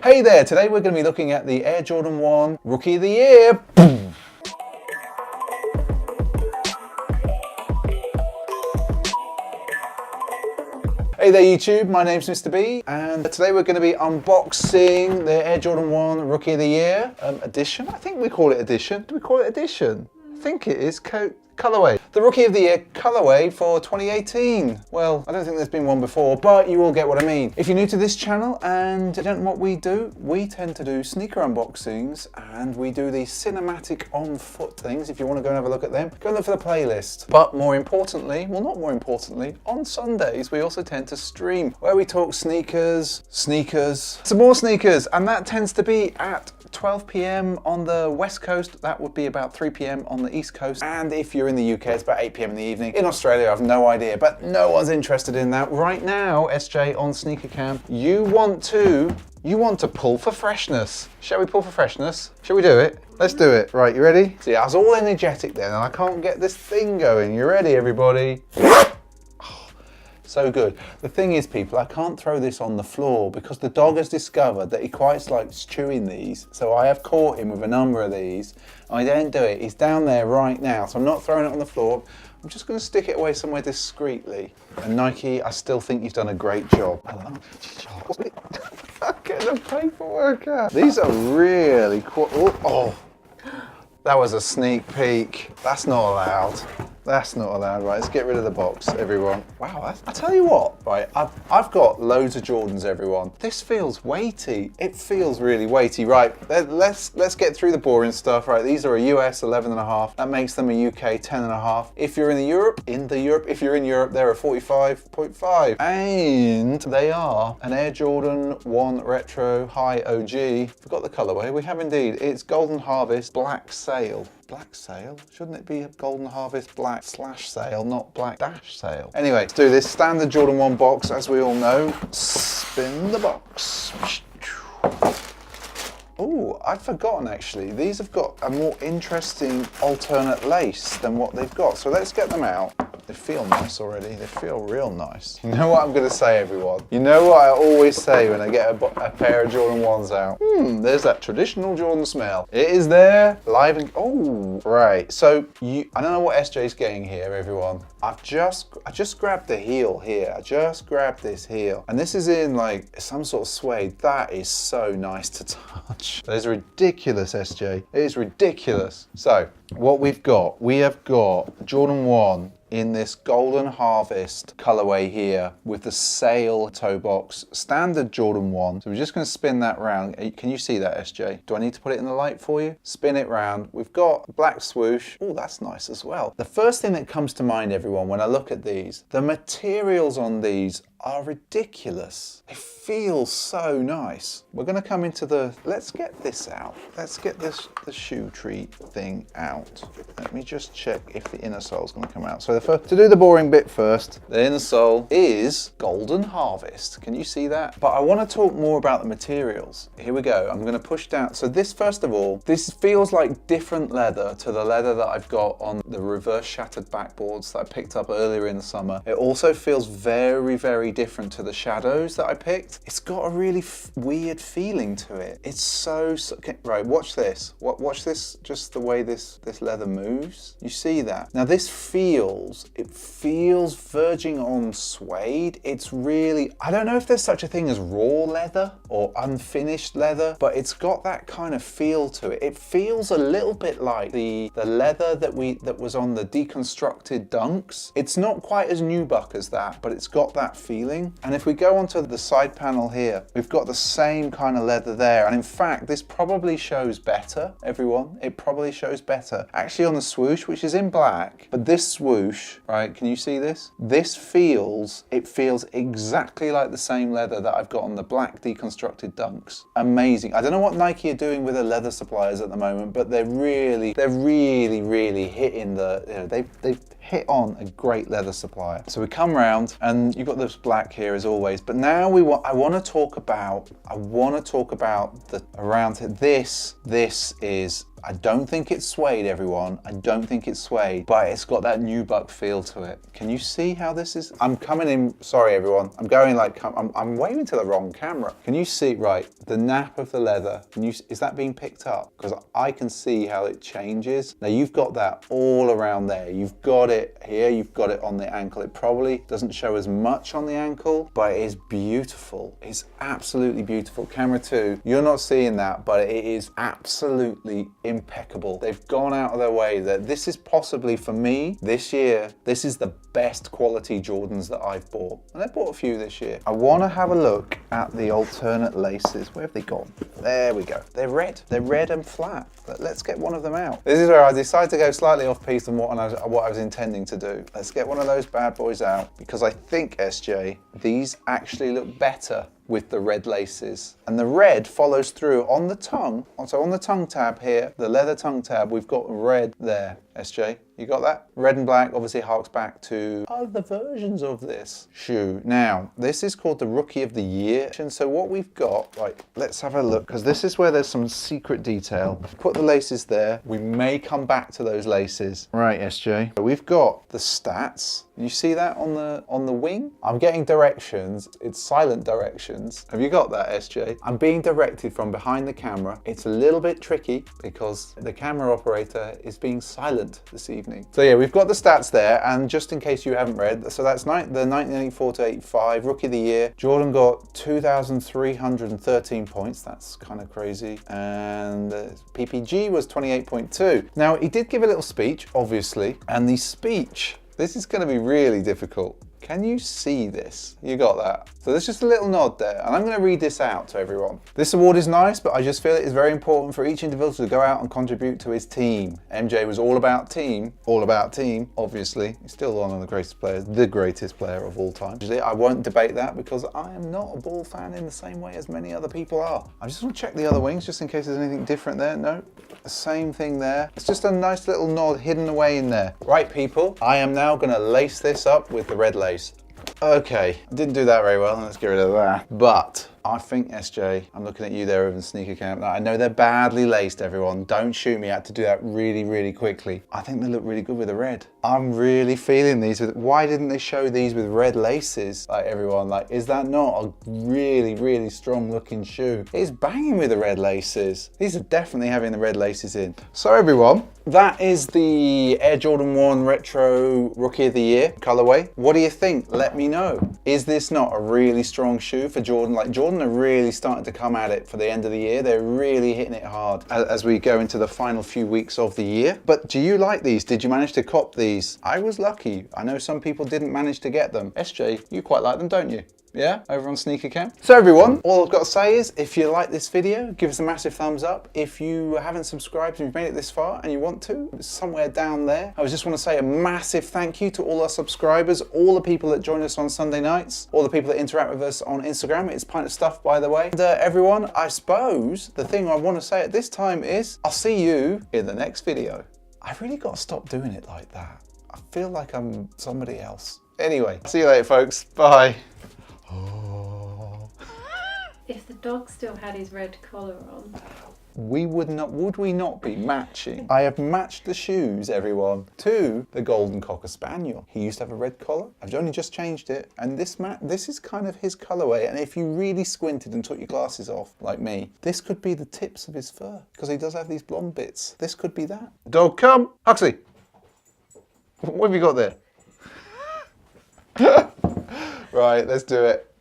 Hey there, today we're going to be looking at the Air Jordan 1 Rookie of the Year. Hey there YouTube, my name's Mr. B, and today we're going to be unboxing the Air Jordan 1 Rookie of the Year edition. I think we call it edition. Do we call it edition? I think it is colorway. The Rookie of the Year colorway for 2018. Well, I don't think there's been one before, but you all get what I mean. If you're new to this channel and you don't know what we do, we tend to do sneaker unboxings and we do these cinematic on foot things. If you want to go and have a look at them, go and look for the playlist. But more importantly, well not more importantly, on Sundays we also tend to stream where we talk sneakers, some more sneakers, and that tends to be at 12 p.m. on the West Coast. That would be about 3 p.m. on the East Coast. And if you're in the UK, it's about 8 p.m. in the evening. In Australia, I've no idea, but no one's interested in that. Right now, SJ on Sneaker Cam, you want to pull for freshness. Shall we pull for freshness? Shall we do it? Let's do it. Right, you ready? See, I was all energetic then and I can't get this thing going. You ready, everybody? So good. The thing is, people, I can't throw this on the floor because the dog has discovered that he quite likes chewing these. So I have caught him with a number of these. I don't do it. He's down there right now. So I'm not throwing it on the floor. I'm just going to stick it away somewhere discreetly. And Nike, I still think you've done a great job. Get the paperwork out. These are really cool. Oh, that was a sneak peek. That's not allowed. That's not allowed. Right, let's get rid of the box, everyone. Wow, I tell you what, right, I've got loads of Jordans, everyone. This feels weighty. It feels really weighty. Right, let's get through the boring stuff. Right, these are a US 11.5. That makes them a UK 10.5. If you're in Europe, if you're in Europe, they're a 45.5. And they are an Air Jordan 1 Retro High OG. Forgot the colorway. We have indeed. It's Golden Harvest Black Sail. Black Sail? Shouldn't it be a Golden Harvest Black /Sail, not Black -Sail? Anyway, let's do this. Standard Jordan 1 box, as we all know. Spin the box. Oh, I'd forgotten actually. These have got a more interesting alternate lace than what they've got. So let's get them out. They feel nice already. They feel real nice. You know what I'm going to say, everyone? You know what I always say when I get a pair of Jordan 1s out? There's that traditional Jordan smell. It is there, live and... Oh, right. So, I don't know what SJ's getting here, everyone. I just grabbed the heel here. I just grabbed this heel. And this is in, like, some sort of suede. That is so nice to touch. That is ridiculous, SJ. It is ridiculous. So, what we have got Jordan 1 in this Golden Harvest colorway here with the sail toe box, standard Jordan 1. So we're just going to spin that round. Can you see that, SJ? Do I need to put it in the light for you? Spin it round. We've got black swoosh. Oh, that's nice as well. The first thing that comes to mind, everyone, when I look at these, the materials on these are ridiculous. They feel so nice. We're going to come into let's get this out. Let's get the shoe tree thing out. Let me just check if the inner sole is going to come out. So to do the boring bit first, the inner sole is Golden Harvest. Can you see that? But I want to talk more about the materials. Here we go. I'm going to push down. So this, first of all, this feels like different leather to the leather that I've got on the reverse shattered backboards that I picked up earlier in the summer. It also feels very, very different to the shadows that I picked. It's got a really weird feeling to it. It's so right, watch this. Watch this, just the way this leather moves. You see that? Now this feels verging on suede. It's really, I don't know if there's such a thing as raw leather or unfinished leather, but it's got that kind of feel to it. It feels a little bit like the leather that was on the deconstructed Dunks. It's not quite as nubuck as that, but it's got that feeling. And if we go onto the side panel here, we've got the same kind of leather there. And in fact, this probably shows better, everyone. It probably shows better. Actually on the swoosh, which is in black, but this swoosh, right, can you see this? It feels exactly like the same leather that I've got on the black deconstructed Dunks. Amazing. I don't know what Nike are doing with their leather suppliers at the moment, but they're really hitting they've hit on a great leather supplier. So we come round and you've got this black here as always, but now I want to talk about the around here. This is, I don't think it's suede, everyone. I don't think it's suede, but it's got that nubuck feel to it. Can you see how this is? I'm coming in, sorry everyone. I'm going like, I'm waving to the wrong camera. Can you see, right, the nap of the leather, is that being picked up? Because I can see how it changes. Now you've got that all around there. You've got it here, you've got it on the ankle. It probably doesn't show as much on the ankle, but it is beautiful. It's absolutely beautiful. Camera 2, you're not seeing that, but it is absolutely impeccable. They've gone out of their way. That this is possibly, for me, this year, this is the best quality Jordans that I've bought. And I bought a few this year. I want to have a look at the alternate laces. Where have they gone? There we go. They're red. They're red and flat. But let's get one of them out. This is where I decided to go slightly off piece than what I was intending to do. Let's get one of those bad boys out, because I think, SJ, these actually look better with the red laces. And the red follows through on the tongue. So on the tongue tab here, the leather tongue tab, we've got red there. SJ, you got that? Red and black obviously harks back to other versions of this shoe. Now, this is called the Rookie of the Year. And so what we've got, right, let's have a look, because this is where there's some secret detail. Put the laces there. We may come back to those laces. Right, SJ. So we've got the stats. You see that on the wing? I'm getting directions. It's silent directions. Have you got that, SJ? I'm being directed from behind the camera. It's a little bit tricky because the camera operator is being silent this evening. So yeah, we've got the stats there, and just in case you haven't read, so that's the 1984 to 85 Rookie of the Year. Jordan got 2,313 points. That's kind of crazy. And PPG was 28.2. Now, he did give a little speech, obviously, and the speech, this is going to be really difficult. Can you see this? You got that? So there's just a little nod there, and I'm going to read this out to everyone. This award is nice, but I just feel it is very important for each individual to go out and contribute to his team. MJ was all about team, obviously. He's still one of the greatest players, the greatest player of all time. I won't debate that because I am not a ball fan in the same way as many other people are. I just want to check the other wings just in case there's anything different there. No, the same thing there. It's just a nice little nod hidden away in there. Right, people, I am now going to lace this up with the red lace. Okay, I didn't do that very well. Let's get rid of that. But I think, SJ, I'm looking at you there over the sneaker camp. Now, I know they're badly laced, everyone. Don't shoot me. I had to do that really, really quickly. I think they look really good with the red. I'm really feeling these. Why didn't they show these with red laces? Like, everyone, like, is that not a really, really strong looking shoe? It's banging with the red laces. These are definitely having the red laces in. So, everyone, that is the Air Jordan 1 Retro Rookie of the Year colorway. What do you think? Let me know. Is this not a really strong shoe for Jordan? Like, Jordan are really starting to come at it for the end of the year. They're really hitting it hard as we go into the final few weeks of the year. But do you like these? Did you manage to cop these? I was lucky. I know some people didn't manage to get them. SJ, you quite like them, don't you? Yeah, over on Sneaker Camp. So everyone, all I've got to say is, if you like this video, give us a massive thumbs up. If you haven't subscribed and you've made it this far and you want to, it's somewhere down there. I just want to say a massive thank you to all our subscribers, all the people that join us on Sunday nights, all the people that interact with us on Instagram. It's Pint of Stuff, by the way. And everyone, I suppose the thing I want to say at this time is, I'll see you in the next video. I've really got to stop doing it like that. I feel like I'm somebody else. Anyway, see you later, folks. Bye. Oh. If the dog still had his red collar on, would we not be matching? I have matched the shoes, everyone, to the Golden Cocker Spaniel. He used to have a red collar. I've only just changed it, and this is kind of his colorway. And if you really squinted and took your glasses off, like me, this could be the tips of his fur, because he does have these blonde bits. This could be that. Dog, come, Huxley. What have you got there? Right, let's do it.